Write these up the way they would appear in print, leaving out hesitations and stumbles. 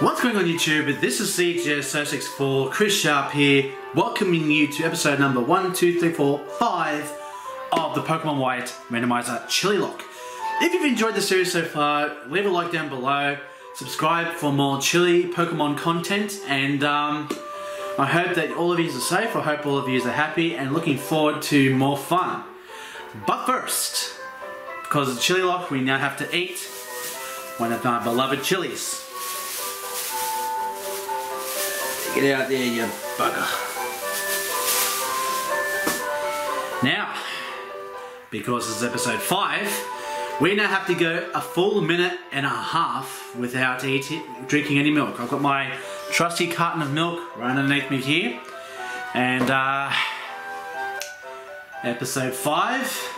What's going on YouTube? This is CJ064, Chris Sharp here, welcoming you to episode number 1, 2, 3, 4, 5 of the Pokemon White Randomizer Chillilocke. If you've enjoyed the series so far, leave a like down below, subscribe for more chilly Pokemon content, and I hope that all of you are safe, I hope all of you are happy and looking forward to more fun. But first, because of Chillilocke, we now have to eat one of my beloved chilies. Get out there, you bugger. Now, because this is episode 5, we now have to go a full minute and a half without drinking any milk. I've got my trusty carton of milk right underneath me here. And episode 5.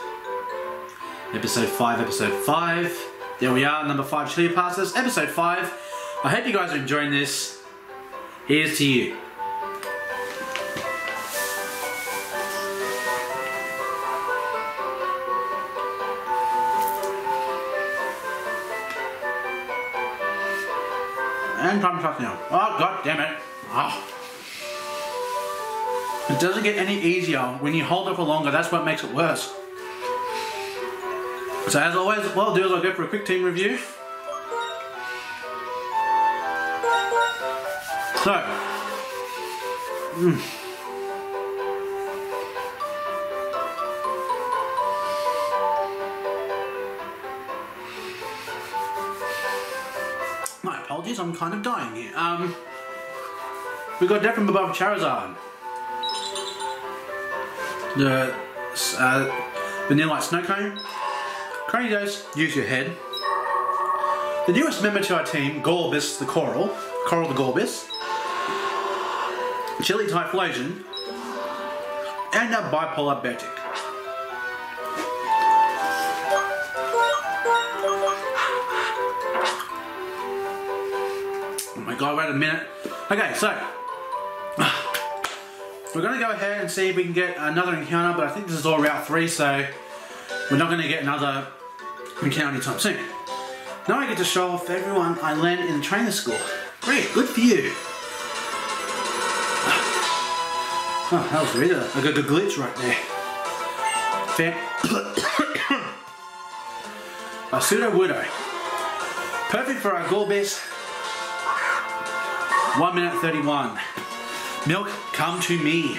There we are, number 5 chili pastas. Episode 5. I hope you guys are enjoying this. Here's to you. And time to talk now. Oh, god damn it. Oh. It doesn't get any easier. When you hold it for longer, that's what makes it worse. So as always, what I'll do is I'll go for a quick team review. So, my apologies, I'm kind of dying here. We got Death from Above Charizard. The Vanilla Snow Cone. Crony Dose, use your head. The newest member to our team, Gorbis the Coral the Gorbis. Chili Typhlosion, and a Bipolar Betic. Oh my god, wait a minute. Okay, so we're going to go ahead and see if we can get another encounter, but I think this is all Route 3, so we're not going to get another encounter anytime soon. Now I get to show off everyone I learned in trainer school. Great, good for you. Oh, that was really a good glitch right there. A Pseudo Widow. Perfect for our Gorbis. 1 minute 31. Milk, come to me.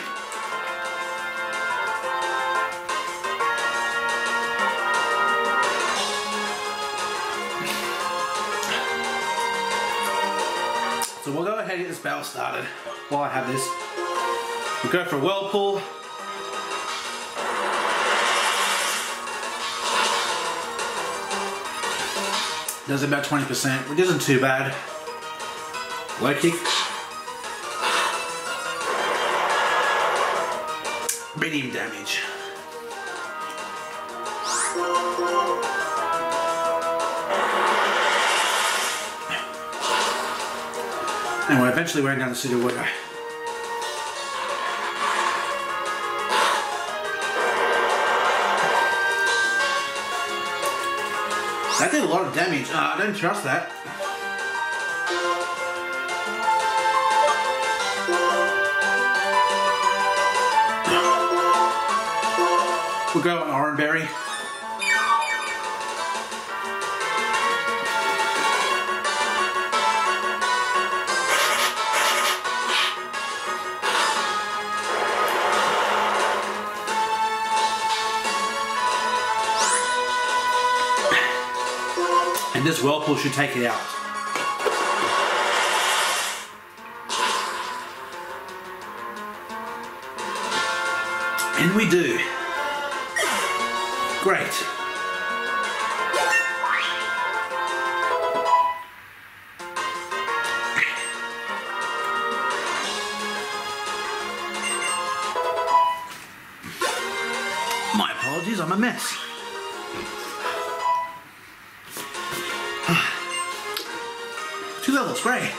So we'll go ahead and get this battle started while I have this. We'll go for a Whirlpool. Does about 20%, which isn't too bad. Low kick. Medium damage. And we're eventually wearing down the Pseudo Widow. That did a lot of damage. I don't trust that. We'll go on Oranberry. And this Whirlpool should take it out. And we do. Great. My apologies, I'm a mess. Two levels, great.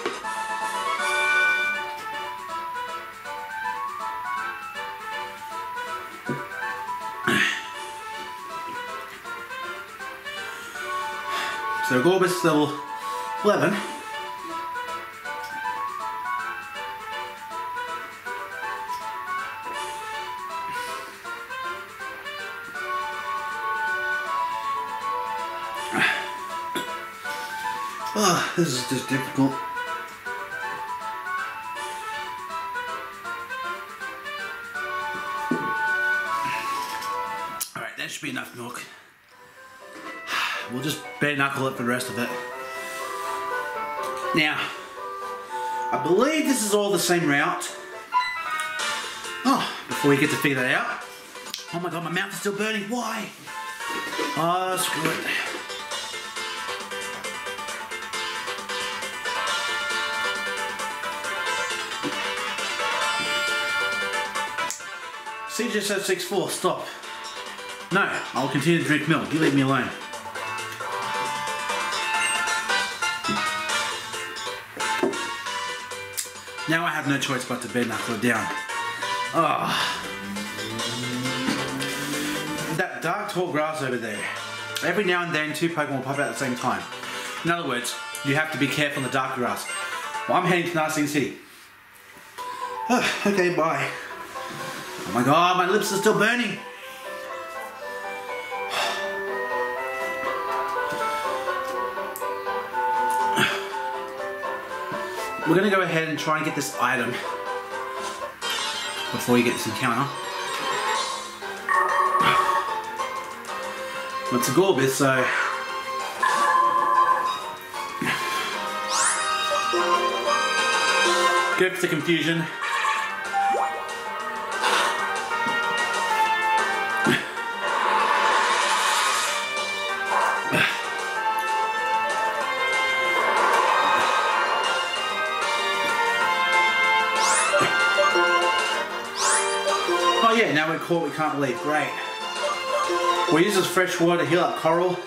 So Gorbis level 11. Oh, this is just difficult. Alright, that should be enough milk. We'll just bare knuckle it for the rest of it. Now, I believe this is all the same route. Oh, before we get to figure that out. Oh my god, my mouth is still burning. Why? Oh, screw it. CJ764, stop. No, I'll continue to drink milk. You leave me alone. Now I have no choice but to bare knuckle it down. Oh. That dark tall grass over there. Every now and then 2 Pokemon will pop out at the same time. In other words, you have to be careful in the dark grass. Well, I'm heading to Narcene City. Okay, bye. Oh my god, my lips are still burning. We're going to go ahead and try and get this item before you get this encounter. Well, it's a Gorbis, so... Go for the confusion. Oh yeah, now we're caught, we can't leave. Great. We'll use this fresh water to heal up Coral.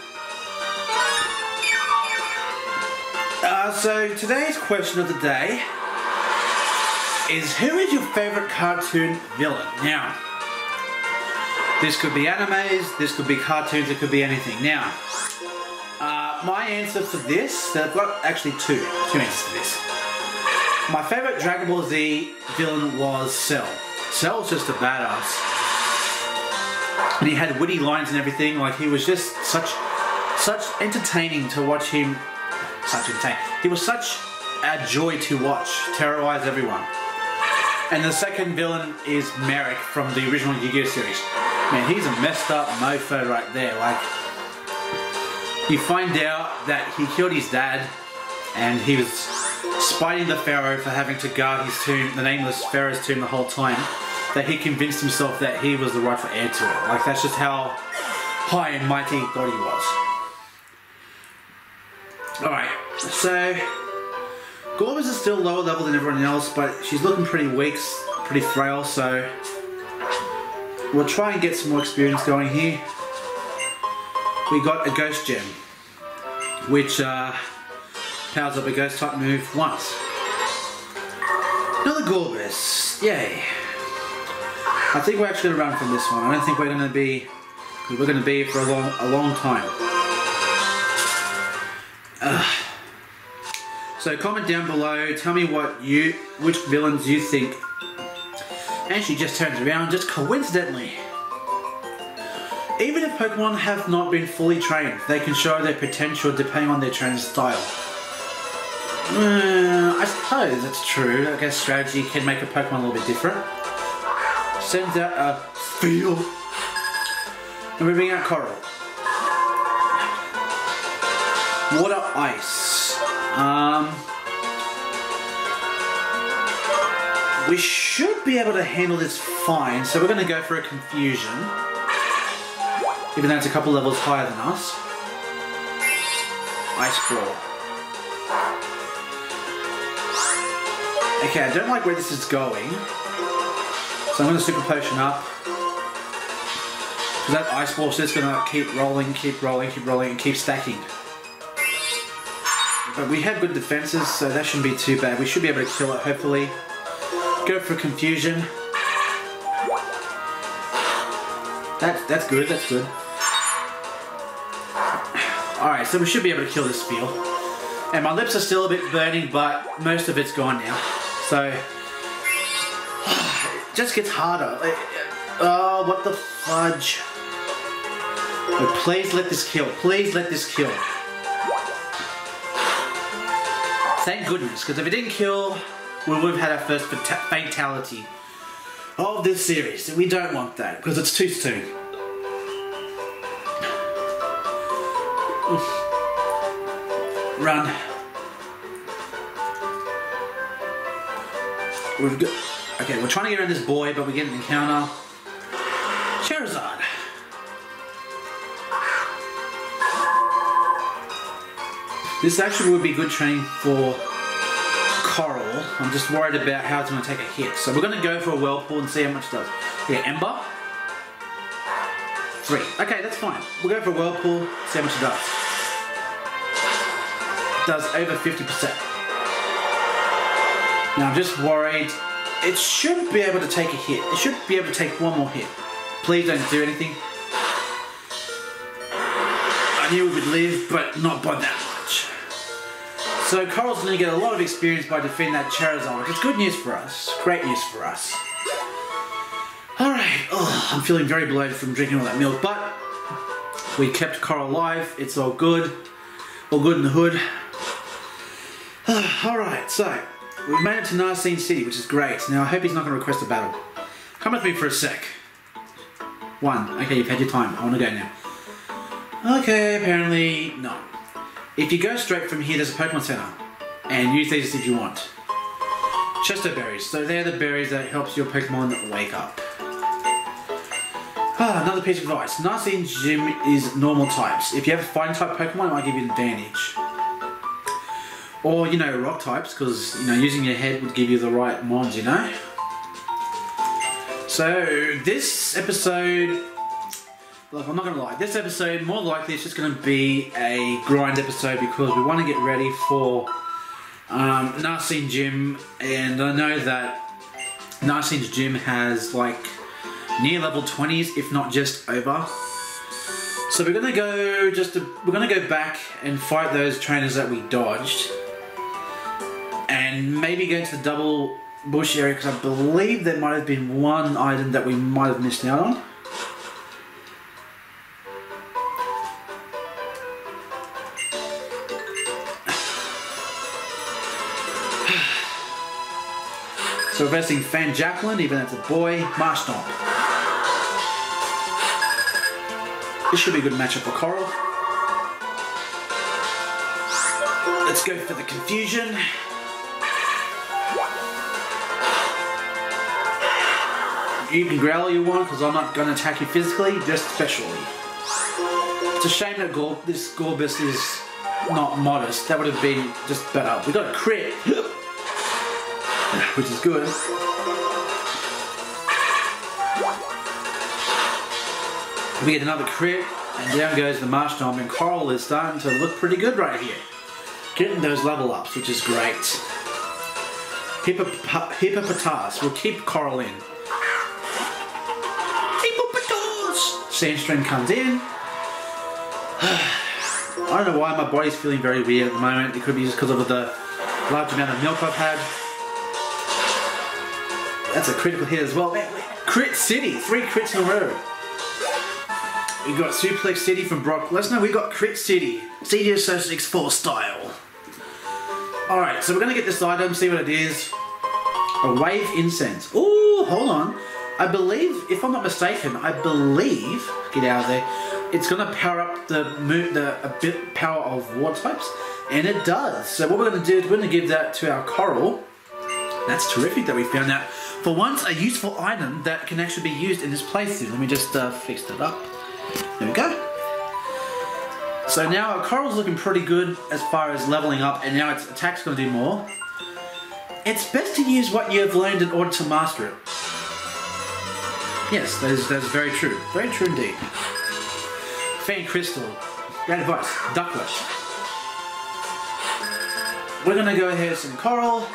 So today's question of the day is, who is your favourite cartoon villain? Now, this could be animes, this could be cartoons, it could be anything. Now, my answer for this, I've got actually two answers for this. My favourite Dragon Ball Z villain was Cell. Cell was just a badass. And he had witty lines and everything, like he was just such entertaining to watch him. He was such a joy to watch, terrorize everyone. And the second villain is Merrick from the original Yu-Gi-Oh series. Man, he's a messed up mofo right there. Like, you find out that he killed his dad, and he was spiting the Pharaoh for having to guard his tomb, the nameless Pharaoh's tomb, the whole time. That he convinced himself that he was the rightful heir to it. Like, that's just how high and mighty he thought he was. Alright, so Gorbis is still lower level than everyone else, but she's looking pretty weak, pretty frail, so we'll try and get some more experience going here. We got a Ghost Gem, which powers up a Ghost type move once. Another Gorbis, yay. I think we're actually going to run from this one. I don't think we're going to be, because we're going to be here for a long time. So comment down below, tell me which villains you think. And she just turns around, just coincidentally. Even if Pokemon have not been fully trained, they can show their potential depending on their training style. I suppose that's true. I guess strategy can make a Pokemon a little bit different. Sends out a feel. And we bring out Coral. Water, ice. We should be able to handle this fine, so we're going to go for a confusion. Even though it's a couple levels higher than us. Ice Ball. Okay, I don't like where this is going. So I'm going to Super Potion up. So that Ice Ball's just going to keep rolling, and keep stacking. But we have good defenses, so that shouldn't be too bad. We should be able to kill it, hopefully. Go for confusion. That's good, that's good. Alright, so we should be able to kill this Feel. And my lips are still a bit burning, but most of it's gone now. So, it just gets harder. Oh, what the fudge. But please let this kill. Please let this kill. Thank goodness, because if it didn't kill, we would have had our first fatality of this series. We don't want that, because it's too soon. Run. We've got... Okay, we're trying to get around this boy, but we get an encounter. Charizard. This actually would be good training for Coral. I'm just worried about how it's going to take a hit. So we're going to go for a Whirlpool and see how much it does. Yeah, Ember. 3. Okay, that's fine. We'll go for a Whirlpool, see how much it does. It does over 50%. Now I'm just worried. It should be able to take a hit. It should be able to take one more hit. Please don't do anything. I knew we would live, but not by that much. So Coral's going to get a lot of experience by defeating that Charizard, which is good news for us. Great news for us. Alright, I'm feeling very bloated from drinking all that milk, but we kept Coral alive. It's all good. All good in the hood. Alright, so we've made it to Narcene City, which is great. Now I hope he's not going to request a battle. Come with me for a sec. 1. Okay, you've had your time. I want to go now. Okay, apparently no. If you go straight from here, there's a Pokemon Center. And use these if you want. Chesto berries. So they're the berries that helps your Pokemon wake up. Another piece of advice. Narcene Gym is normal types. If you have a fighting type Pokemon, it might give you an advantage. Or, you know, rock types, because, you know, using your head would give you the right mons, you know? So, this episode... Look, I'm not going to lie. This episode, more likely, it's just going to be a grind episode because we want to get ready for Narcene Gym. And I know that Narcene's Gym has, like, near level 20s, if not just over. So we're going to go we're going to go back and fight those trainers that we dodged. And maybe go to the double bush area because I believe there might have been one item that we might have missed out on. So we're versing Fan Jacqueline, even though it's a boy, Marshtomp. This should be a good matchup for Coral. Let's go for the confusion. You can growl all you want because I'm not going to attack you physically, just specially. It's a shame that this Gorbis is not modest. That would have been just better. We got a crit, which is good. We get another crit, and down goes the Marshtomp, and Coral is starting to look pretty good right here. Getting those level ups, which is great. Hippopotas will keep Coral in. Sandstream comes in. I don't know why my body's feeling very weird at the moment. It could be just because of the large amount of milk I've had. That's a critical hit as well. Man, Crit City, 3 crits in a row. We got Suplex City from Brock Lesnar. We got Crit City, CDS064 style. Alright, so we're going to get this item, see what it is. A Wave Incense. Ooh, hold on. I believe, if I'm not mistaken, get out of there, it's going to power up the power of water types, and it does. So what we're going to do is we're going to give that to our Coral. That's terrific that we found that. For once, a useful item that can actually be used in this playthrough. Let me just fix that up. There we go. So now our Coral's looking pretty good as far as leveling up, and now its attack's going to do more. It's best to use what you have learned in order to master it. Yes, that is very true. Very true indeed. Fan Crystal. Great advice. Ducklet. We're going to go ahead with some Coral.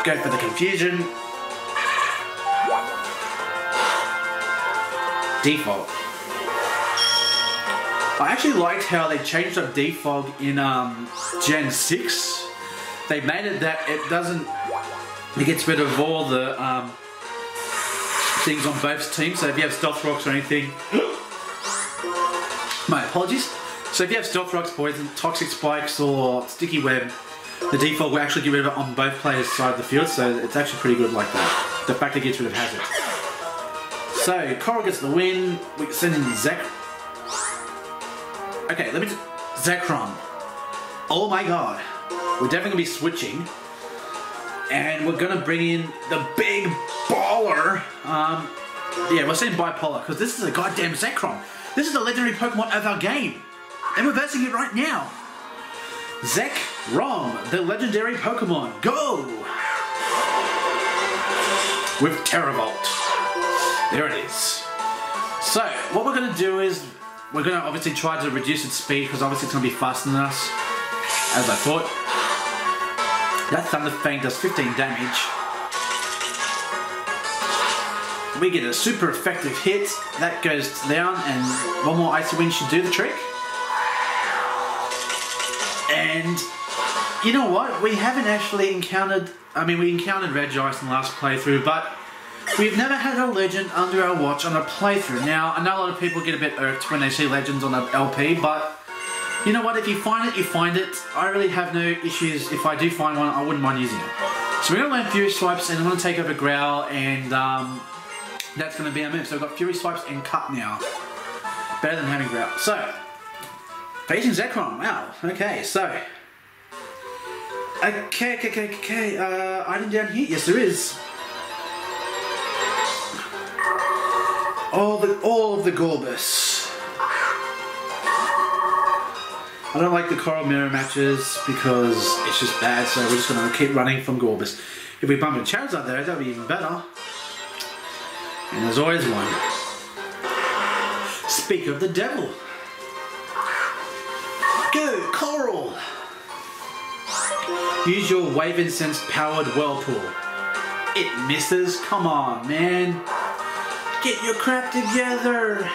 Go for the confusion. Defog. I actually liked how they changed up Defog in Gen 6. They made it that it gets rid of all the things on both teams. So if you have Stealth Rocks or anything, my apologies. So So if you have Stealth Rocks, Poison, Toxic Spikes, or Sticky Web, the default will actually get rid of it on both players' side of the field, so it's actually pretty good like that. The fact it gets rid of Hazard. So, Coral gets the win. We can send in Zekrom. Okay, let me just... Zekrom. Oh my god. We're definitely going to be switching. And we're going to bring in the big baller. Yeah, we're saying Bipolar, because this is a goddamn Zekrom. This is the legendary Pokemon of our game. And we're versing it right now. Zekrom, the legendary Pokemon. Go! With Terravolt. There it is. So, what we're going to do is, we're going to obviously try to reduce its speed, because obviously it's going to be faster than us, as I thought. That Thunder Fang does 15 damage. We get a super effective hit. That goes down, and one more Icy Wind should do the trick. And, you know what? We haven't actually encountered, I mean, we encountered Regice in the last playthrough, but we've never had a legend under our watch on a playthrough. Now, I know a lot of people get a bit irked when they see legends on an LP, but you know what? If you find it, you find it. I really have no issues. If I do find one, I wouldn't mind using it. So we're going to learn Fury Swipes, and I'm going to take over Growl, and that's going to be our move. So we've got Fury Swipes and Cut now. Better than having Growl. So, facing Zekrom. Wow. Okay, so... Okay. Item down here? Yes, there is. All of the Gorbis. I don't like the Coral Mirror matches because it's just bad, so we're just going to keep running from Gorbis. If we bump into Charizard there, that would be even better. And there's always one. Speak of the devil. Go, Coral! Use your Wave Incense powered Whirlpool. It misses? Come on, man. Get your crap together!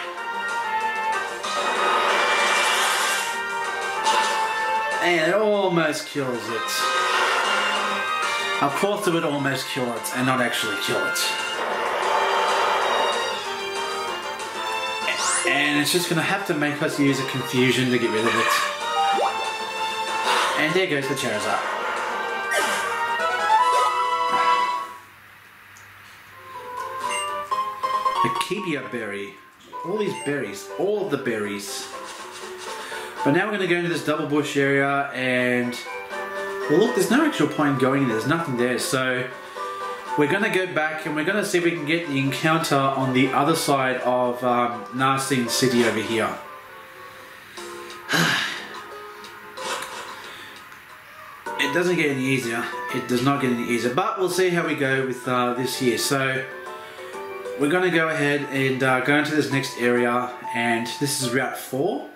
And it almost kills it. Of course it would almost kill it and not actually kill it. And it's just going to have to make us use a Confusion to get rid of it. And there goes the Charizard. The Kibia Berry. All these berries. All of the berries. But now we're going to go into this double bush area and... Well look, there's no actual point going in there. There's nothing there. So we're going to go back and we're going to see if we can get the encounter on the other side of Narcene City over here. It doesn't get any easier. It does not get any easier. But we'll see how we go with this here. So we're going to go ahead and go into this next area. And this is Route 4.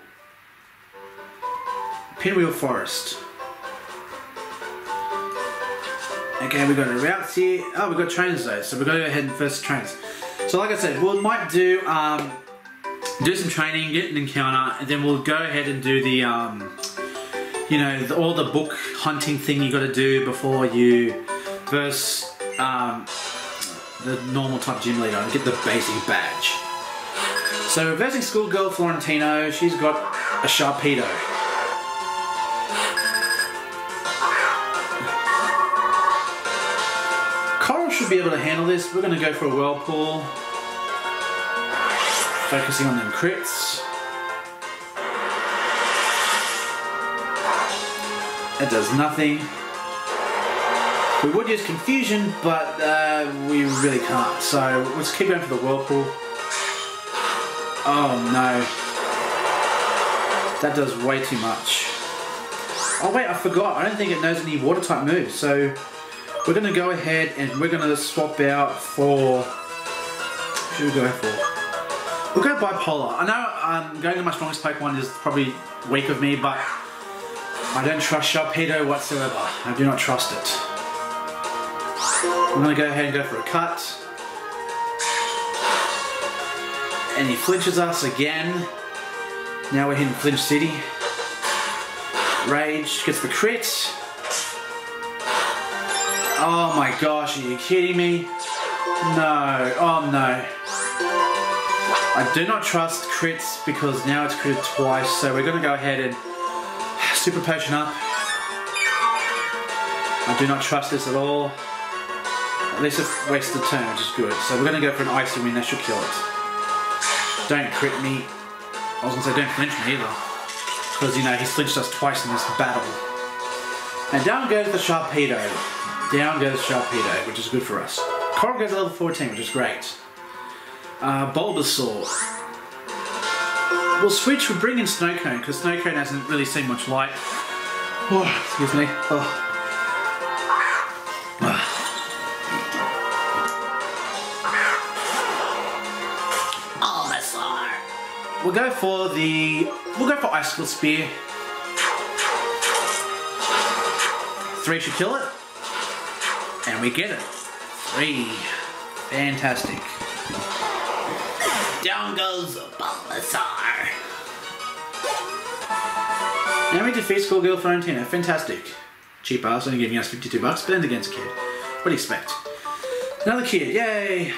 Pinwheel Forest. Okay, we've got the routes here. Oh, we've got trains though, so we're going to go ahead and first trains. So like I said, we might do some training, get an encounter, and then we'll go ahead and do the, you know, all the book hunting thing you got to do before you verse the normal type gym leader and get the basic badge. So we're versing Schoolgirl Florentino. She's got a Sharpino. Should be able to handle this. We're going to go for a Whirlpool, focusing on them crits. It does nothing. We would use Confusion, but we really can't. So let's keep going for the Whirlpool. Oh no, that does way too much. Oh wait, I forgot. I don't think it knows any water type moves. So we're going to go ahead and we're going to swap out for... What should we go for? We'll go Bipolar. I know going to my strongest Pokemon is probably weak of me, but I don't trust Sharpino whatsoever. I do not trust it. I'm going to go ahead and go for a Cut. And he flinches us again. Now we're hitting Flinch City. Rage gets the crit. Oh my gosh, are you kidding me? No, oh no. I do not trust crits because now it's critted twice, so we're going to go ahead and super potion up. I do not trust this at all. At least it wastes the turn, which is good. So we're going to go for an icy win, that should kill it. Don't crit me. I was going to say don't flinch me either. Because, you know, he's flinched us twice in this battle. And down goes the Sharpino. Down goes Sharpino, which is good for us. Coral goes to level 14, which is great. Bulbasaur. We'll switch, we'll bring in Snowcone, because Snowcone hasn't really seen much light. Oh, excuse me. Oh. We'll go for Icicle Spear. 3 should kill it. And we get it. 3. Fantastic. Down goes Bulbasaur. Now we defeat Schoolgirl Florentino. Fantastic. Cheap ass, only giving us 52 bucks, but then against a kid. What do you expect? Another kid, yay!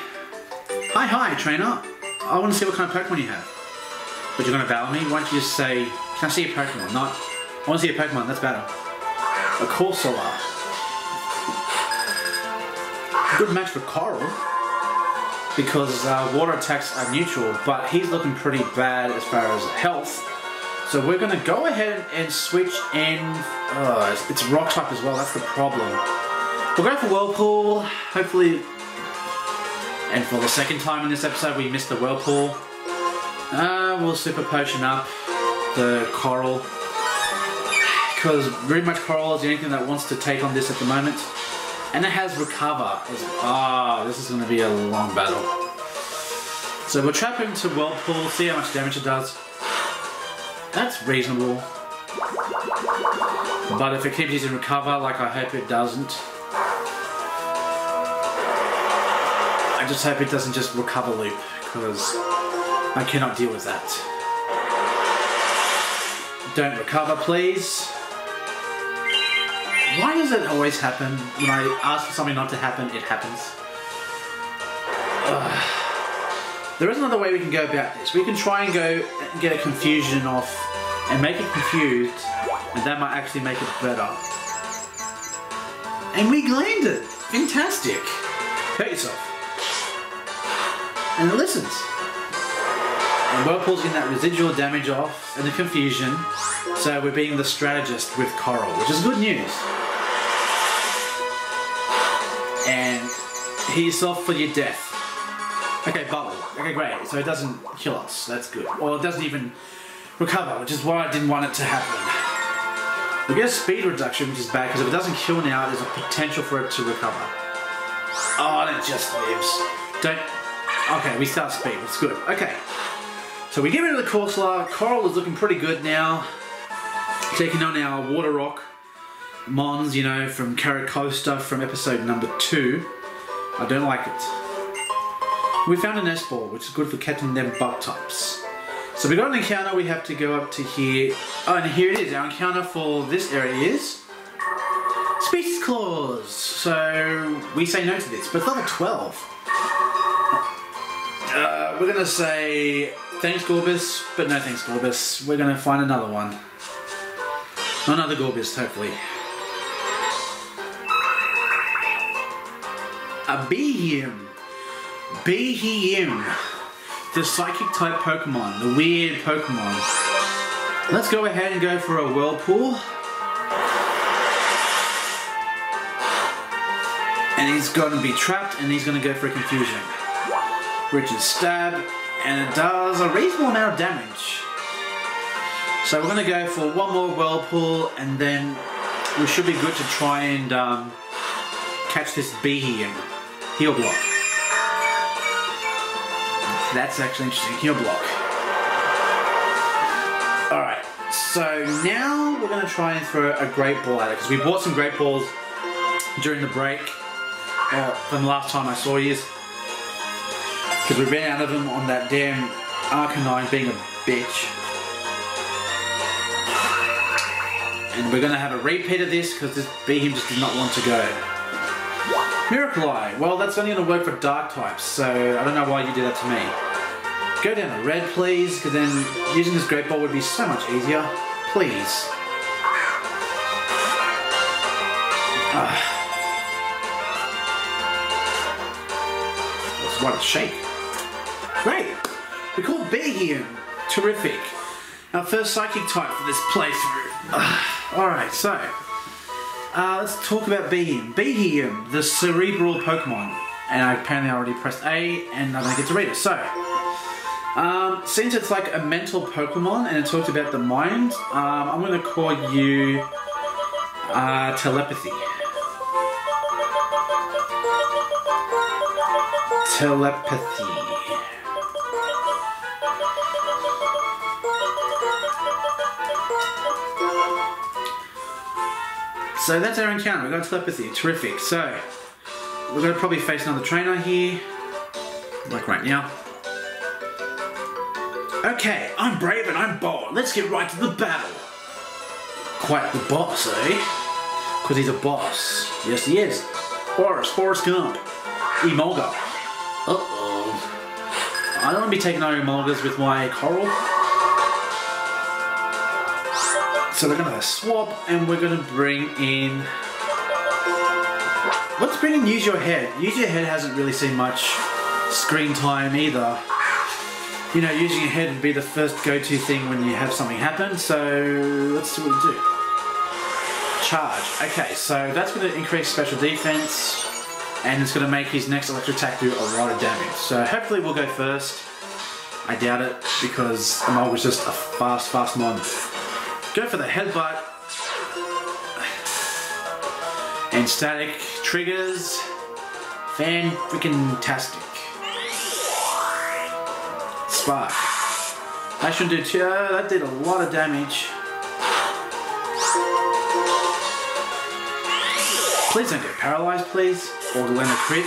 Hi, trainer. I want to see what kind of Pokemon you have. But you're going to battle me? Why don't you just say, can I see a Pokemon? Not, I want to see a Pokemon, let's battle. A Corsola. Good match for Coral. Because water attacks are neutral, but he's looking pretty bad as far as health. So we're going to go ahead and switch in. It's rock type as well, that's the problem. We'll go for Whirlpool, hopefully. And for the second time in this episode, we missed the Whirlpool. We'll super potion up the Coral. Because very much Coral is the only thing that wants to take on this at the moment. And it has Recover. This is going to be a long battle. So we'll trap him to Whirlpool, see how much damage it does. That's reasonable. But if it keeps using Recover, like I hope it doesn't. I just hope it doesn't just Recover loop, because I cannot deal with that. Don't Recover, please. Why does it always happen? When I ask for something not to happen, it happens. There is another way we can go about this. We can try and go and get a confusion off and make it confused, and that might actually make it better. And we gleaned it! Fantastic! Hurt yourself. And it listens. And Whirlpool's getting that residual damage off and the confusion, so we're being the strategist with Coral, which is good news. And he's off for your death. Okay, Bubble. Okay, great. So it doesn't kill us. That's good. Well, it doesn't even recover, which is why I didn't want it to happen. We get a speed reduction, which is bad, because if it doesn't kill now, there's a potential for it to recover. Oh, and it just lives. Don't... Okay, we start speed. It's good. Okay. So we get rid of the Corsola. Coral is looking pretty good now. Taking on our Water Rock Mons, you know, from Caracosta from episode number 2. I don't like it. We found an S-Ball, which is good for catching them bug types. So we got an encounter, we have to go up to here. Oh, and here it is. Our encounter for this area is Species Clause. So we say no to this, but it's level 12. We're going to say thanks Gorbis, but no thanks Gorbis. We're going to find another one. Another Gorbis, hopefully. A Behem. Behem. The psychic type Pokemon. The weird Pokemon. Let's go ahead and go for a Whirlpool. And he's going to be trapped and he's going to go for a Confusion. Which is Stab. And it does a reasonable amount of damage. So we're going to go for one more Whirlpool and then we should be good to try and catch this Behem. Heal Block. That's actually interesting. Heal Block. Alright, so now we're going to try and throw a Great Ball at it because we bought some Great Balls during the break from the last time I saw you. Because we ran out of them on that damn Arcanine being a bitch. And we're going to have a repeat of this because this Behem just did not want to go. Miracle Eye. Well, that's only going to work for Dark types, so I don't know why you did that to me. Go down to red, please, because then using this great ball would be so much easier. Please. What a shake. Great. We caught Behem. Terrific. Our first psychic type for this playthrough. Alright, so let's talk about Behem. Behem, the cerebral Pokemon. And I apparently already pressed A and I don't get to read it. So, since it's like a mental Pokemon and it talks about the mind, I'm going to call you Telepathy. Telepathy. So that's our encounter. We've got telepathy. Terrific. So we're going to probably face another trainer here, like right now. Okay, I'm brave and I'm bold. Let's get right to the battle. Quite the boss, eh? Because he's a boss. Yes, he is. Forrest Gump. Emolga. Uh-oh. I don't want to be taking no Emolgas with my Coral. So we're going to swap and we're going to bring in... Let's bring in Use Your Head. Use Your Head hasn't really seen much screen time either. You know, using your head would be the first go-to thing when you have something happen, so let's see what we do. Charge. Okay, so that's going to increase special defense, and it's going to make his next electric attack do a lot of damage. So hopefully we'll go first. I doubt it, because Amol was just a fast mon. Go for the headbutt. And static triggers. Fan-freaking-tastic. Spark. That shouldn't do too. That did a lot of damage. Please don't get paralyzed, please. Or land a crit.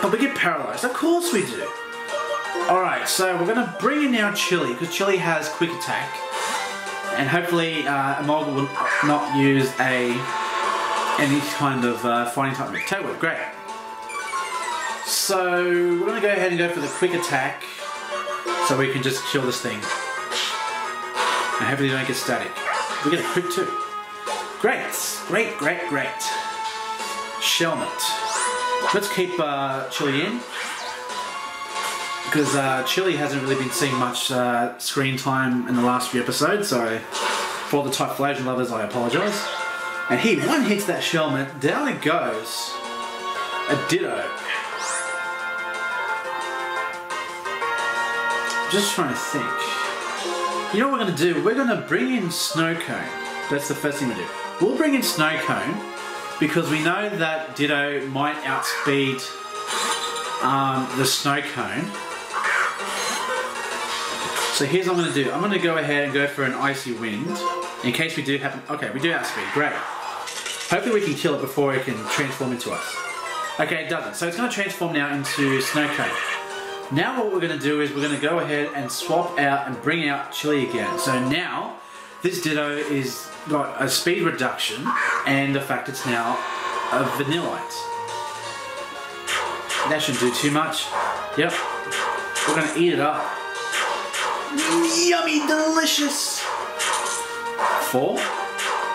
But we get paralyzed. Of course we do. Alright, so we're going to bring in now Chili, because Chili has quick attack. And hopefully Emolga will not use any kind of fighting type move. Tail Whip, great. So we're going to go ahead and go for the quick attack so we can just kill this thing. And hopefully they don't get static. We get a crit too. Great. Shelmet. Let's keep Chili in. Because Chili hasn't really been seeing much screen time in the last few episodes, so for all the Typhlosion lovers I apologise. And he one hits that Shelmet, down it goes. A Ditto. Just trying to think. You know what we're going to do? We're going to bring in Snow Cone. That's the first thing we do. We'll bring in Snow Cone because we know that Ditto might outspeed the Snow Cone. So here's what I'm going to do. I'm going to go ahead and go for an Icy Wind in case we do happen. Okay, we do outspeed. Great. Hopefully we can kill it before it can transform into us. Okay, it doesn't. So it's going to transform now into Snow Cone. Now what we're going to do is we're going to go ahead and swap out and bring out Chili again. So now this Ditto is got a speed reduction and the fact it's now a Vanillite. That shouldn't do too much. Yep. We're going to eat it up. Yummy, delicious. 4.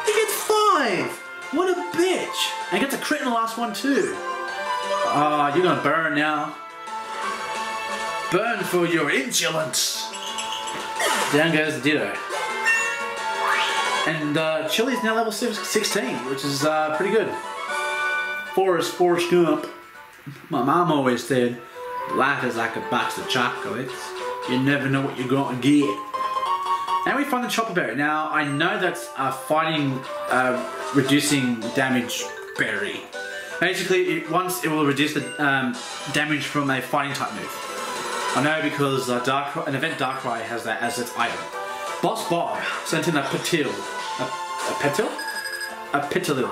He gets 5. What a bitch. And gets a crit in the last one too. Ah, you're going to burn now. Burn for your insolence! Down goes the Ditto. And Chili's now level 16, which is pretty good. Forrest Gump. My mom always said, life is like a box of chocolates. You never know what you're going to get. And we find the Chopper Berry. Now, I know that's a fighting, reducing damage berry. Basically, once it will reduce the damage from a fighting type move. I know because an event Darkrai has that as its item. Boss Bob sent in a Petil. A Petil? A Petilil.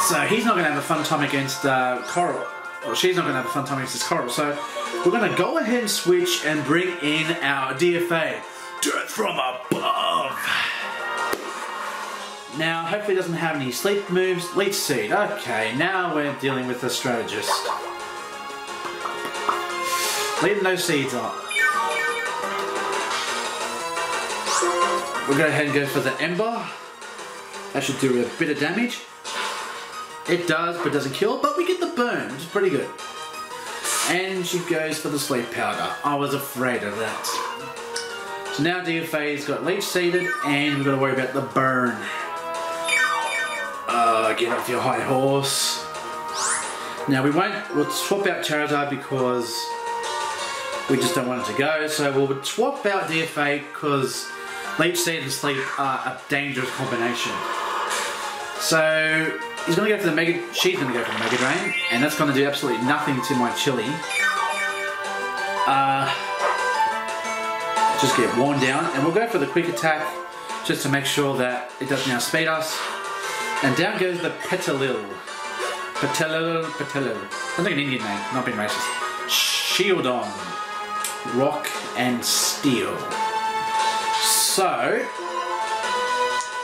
So he's not going to have a fun time against Coral. Or she's not going to have a fun time against this Coral. So we're going to go ahead and switch and bring in our DFA. Death from above! Now, hopefully it doesn't have any sleep moves. Leech Seed. Okay, now we're dealing with a strategist. Leaving those seeds up. We'll go ahead and go for the Ember. That should do a bit of damage. It does, but doesn't kill, but we get the burn, which is pretty good. And she goes for the Sleep Powder. I was afraid of that. So now DFA's got Leech Seeded, and we've got to worry about the burn. Get off your high horse. Now we'll swap out Charizard because we just don't want it to go. So we'll swap out DFA because Leech Seed and Sleep are a dangerous combination. So he's going to go for the Mega. She's going to go for the Mega Drain, and that's going to do absolutely nothing to my Chili. Just get worn down, and we'll go for the Quick Attack just to make sure that it doesn't outspeed us. And down goes the Petalil. Sounds like an Indian name, not being racist. Shieldon. Rock and Steel. So,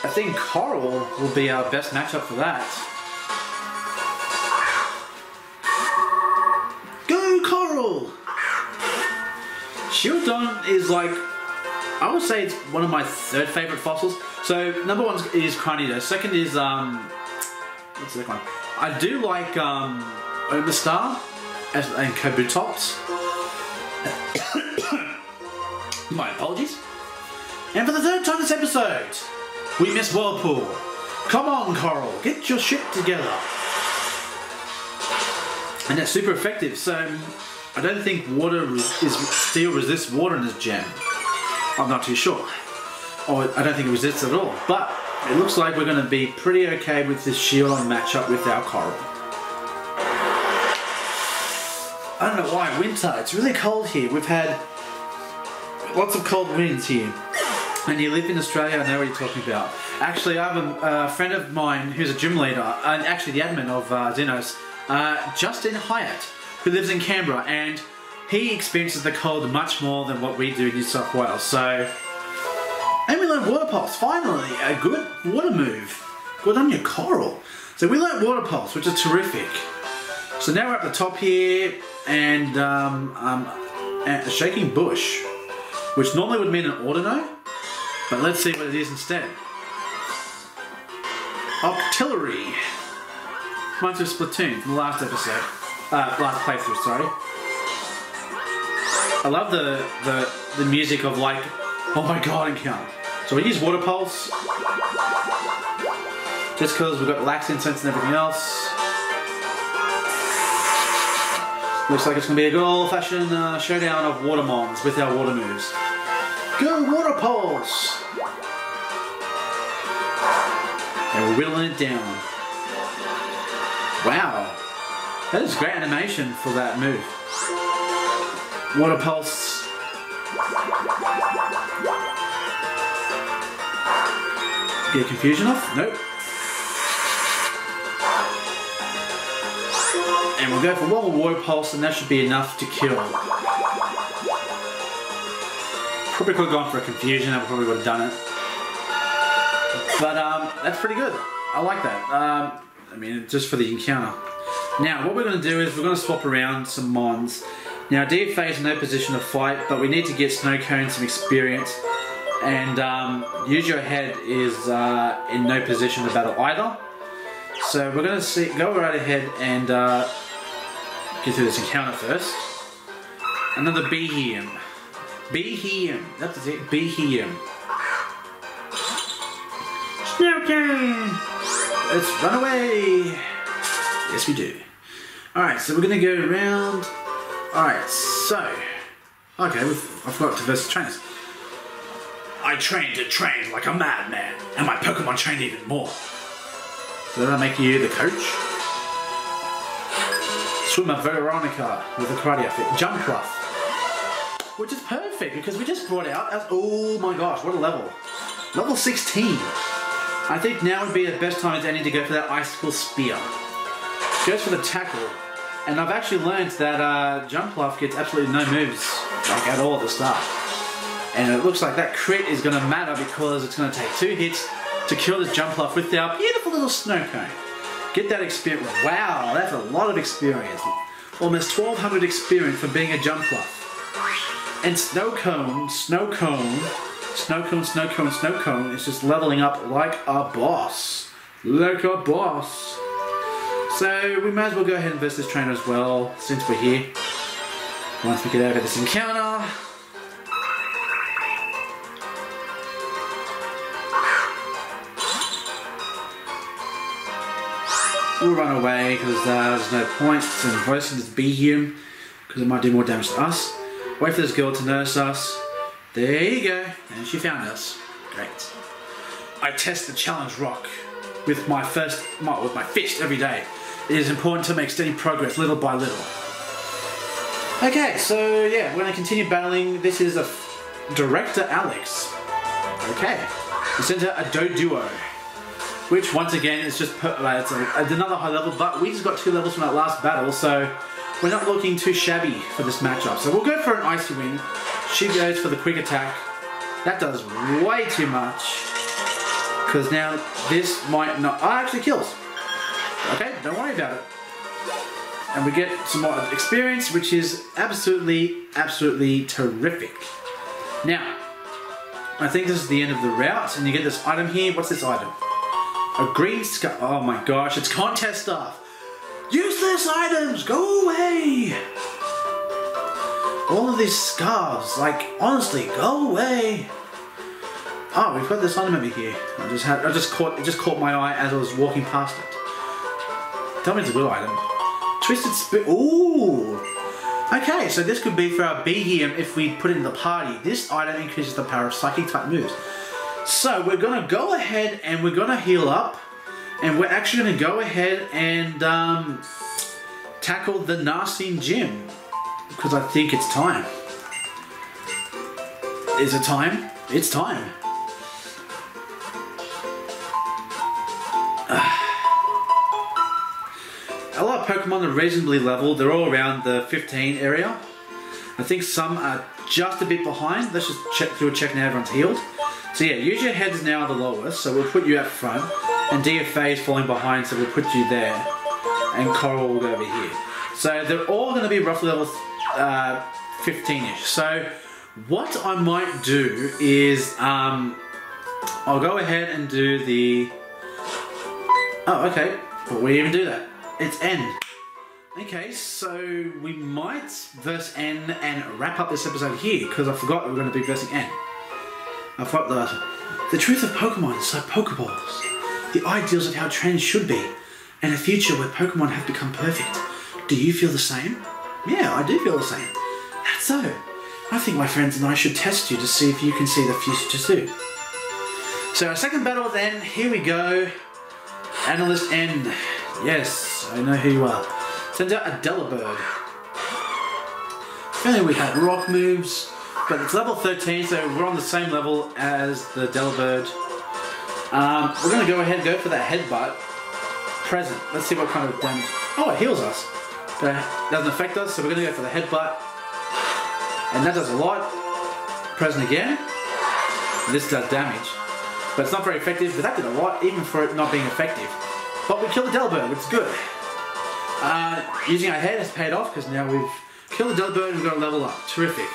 I think Coral will be our best matchup for that. Go Coral! Shieldon is like, I would say it's one of my third favourite fossils. So, number one is Carnito. Second is, what's the second one? I do like Omastar and Kabutops. My apologies. And for the third time this episode, we miss Whirlpool. Come on, Coral, get your shit together. And that's super effective, so I don't think steel resists water in this gem. I'm not too sure. Or I don't think it resists at all. But it looks like we're going to be pretty okay with this Shieldon matchup with our Coral. I don't know why, winter, it's really cold here. We've had lots of cold winds here. And you live in Australia, I know what you're talking about. Actually, I have a friend of mine who's a gym leader, and actually the admin of Xenos, Justin Hyatt, who lives in Canberra, and he experiences the cold much more than what we do in New South Wales. So, and we learned Water Pulse, finally, a good water move. Good on your Coral. So we learned Water Pulse, which is terrific. So now we're at the top here, and a Shaking Bush, which normally would mean an Ordino. But let's see what it is instead. Octillery. Reminds me of Splatoon from the last episode. Last playthrough, sorry. I love the music of like, oh my god, encounter. So we use Water Pulse. Just because we've got Lax Incense and everything else. Looks like it's going to be a good old-fashioned showdown of Watermons with our water moves. Go Water Pulse! And we're whittling it down. Wow. That is great animation for that move. Water Pulse. Get confusion off? Nope. And we'll go for one more Water Pulse and that should be enough to kill. Probably could have gone for a confusion, I probably would have done it. But that's pretty good. I like that. I mean, just for the encounter. Now, what we're going to do is we're going to swap around some Mons. Now, DFA is in no position to fight, but we need to get Snow Cone some experience. And Use Your Head is in no position to battle either. So we're going to go right ahead and get through this encounter first. Another Behem. Behem. That's it. Behem. Snow Cone! Let's run away! Yes, we do. Alright, so we're going to go around. Alright, so. Okay, I forgot to versus trainers. I trained and trained like a madman, and my Pokemon trained even more. So does that make you the coach? Swimmer Veronica with a karate outfit. Jumpluff. Which is perfect because we just brought out, oh my gosh, what a level. Level 16. I think now would be the best time as any to go for that Icicle Spear. Goes for the tackle. And I've actually learned that Jumpluff gets absolutely no moves, like at all at the start. And it looks like that crit is going to matter because it's going to take 2 hits to kill this Jumpluff with our beautiful little Snow Cone. Get that experience. Wow, that's a lot of experience. almost 1200 experience for being a Jumpluff. And Snow Cone is just leveling up like a boss. Like a boss. So we might as well go ahead and verse this trainer as well, since we're here. Once we get over this encounter. We'll run away because there's no point in voicing this Behem because it might do more damage to us. Wait for this girl to nurse us. There you go. And she found us. Great. I test the challenge rock with my fist every day. It is important to make steady progress little by little. Okay, so yeah, we're going to continue battling. This is a Director Alex. Okay. We sent her a Doduo. Which once again is just it's another high level, but we just got 2 levels from that last battle, so we're not looking too shabby for this matchup. So we'll go for an Icy Wind. She goes for the quick attack. That does way too much. Because now this might not... Oh, actually kills. Okay, don't worry about it. And we get some more experience, which is absolutely terrific. Now, I think this is the end of the route, and you get this item here. What's this item? A green scarf. Oh my gosh, it's contest stuff. Useless items, go away. All of these scarves, like honestly, go away. Oh, we've got this item over here. It just caught my eye as I was walking past it. Tell me it's a good item. Twisted Spirit. Ooh. Okay, so this could be for our Behem if we put it in the party. This item increases the power of psychic type moves. So we're going to go ahead and we're going to heal up, and we're actually going to go ahead and tackle the Narcene Gym, because I think it's time. Is it time? It's time. A lot of Pokemon are reasonably leveled. They're all around the 15 area. I think some are just a bit behind. Let's just do a check now everyone's healed. So yeah, use your heads now the lowest, so we'll put you up front, and DFA is falling behind, so we'll put you there, and Coral will go over here. So they're all going to be roughly level 15-ish. So what I might do is, I'll go ahead and do the... Oh, okay, but we even do that. It's N. Okay, so we might verse N and wrap up this episode here, because I forgot we were going to be versing N. I thought the truth of Pokemon is like Pokeballs. The ideals of how training should be, and a future where Pokemon have become perfect. Do you feel the same? Yeah, I do feel the same. That's so. I think my friends and I should test you to see if you can see the future too. So our second battle then, here we go. Analyst N. Yes, I know who you are. Sends out a Delibird. If only we had rock moves. But it's level 13, so we're on the same level as the Delibird. We're going to go ahead and go for that Headbutt. Present. Let's see what kind of damage... Oh, it heals us. But it doesn't affect us, so we're going to go for the Headbutt. And that does a lot. Present again. And this does damage. But it's not very effective, but that did a lot, even for it not being effective. But we killed the Delibird, which is good. Using our head has paid off, because now we've killed the Delibird and we've got a level up. Terrific.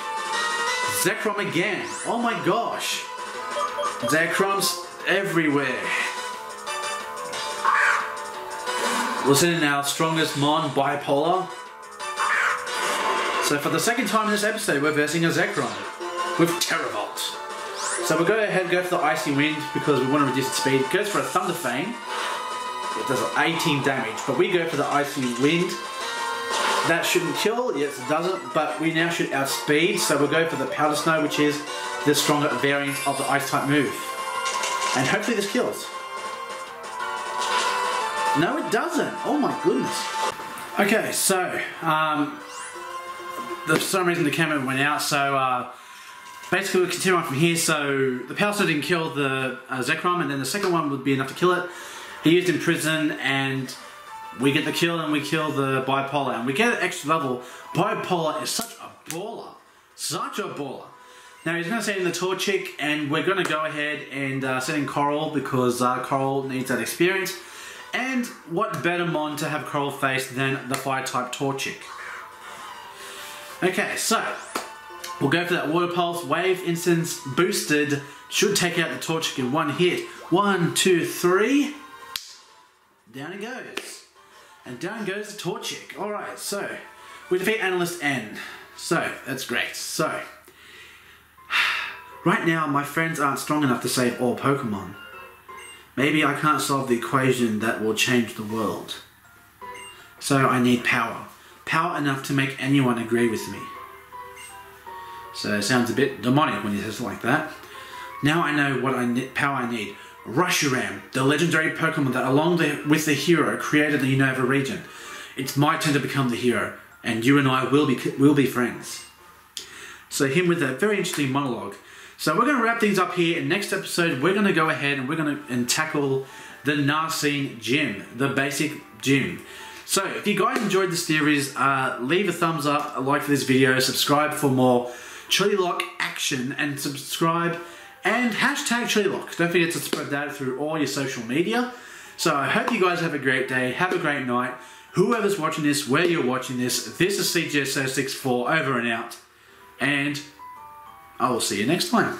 Zekrom again. Oh my gosh. Zekrom's everywhere. We'll send in our strongest Mon, Bipolar. So for the second time in this episode, we're versing a Zekrom with Terravolt. So we'll go ahead and go for the Icy Wind because we want to reduce its speed. It goes for a Thunder Fang. It does 18 damage, but we go for the Icy Wind. That shouldn't kill, yes it doesn't, but we now should outspeed, so we'll go for the Powder Snow, which is the stronger variant of the Ice type move. And hopefully this kills. No it doesn't, oh my goodness. Okay, so, for some reason the camera went out, so basically we'll continue on from here. So the Powder Snow didn't kill the Zekrom, and then the second one would be enough to kill it. He used Imprison, and we get the kill, and we kill the Bipolar, and we get an extra level. Bipolar is such a baller. Such a baller. Now he's going to send in the Torchic, and we're going to go ahead and send in Coral, because Coral needs that experience. And what better Mon to have Coral face than the Fire-type Torchic? Okay, so we'll go for that water pulse. Wave instance boosted. Should take out the Torchic in one hit. 1, 2, 3. Down it goes. And down goes the Torchic. Alright, so we defeat Analyst N. So, that's great. So, right now my friends aren't strong enough to save all Pokemon. Maybe I can't solve the equation that will change the world. So I need power. Power enough to make anyone agree with me. So it sounds a bit demonic when you say it like that. Now I know what power I need. Reshiram, the legendary Pokemon that along with the hero created the Unova region. It's my turn to become the hero, and you and I will be friends. So him with a very interesting monologue. So we're going to wrap things up here. In next episode, we're going to go ahead and we're going to tackle the Narcene Gym, the basic gym. So if you guys enjoyed the series, leave a thumbs up, a like for this video, subscribe for more Chillilocke action, and subscribe and hashtag Chillilocke. Don't forget to spread that through all your social media. So I hope you guys have a great day, have a great night. Whoever's watching this, where you're watching this is CGS064 over and out. And I will see you next time.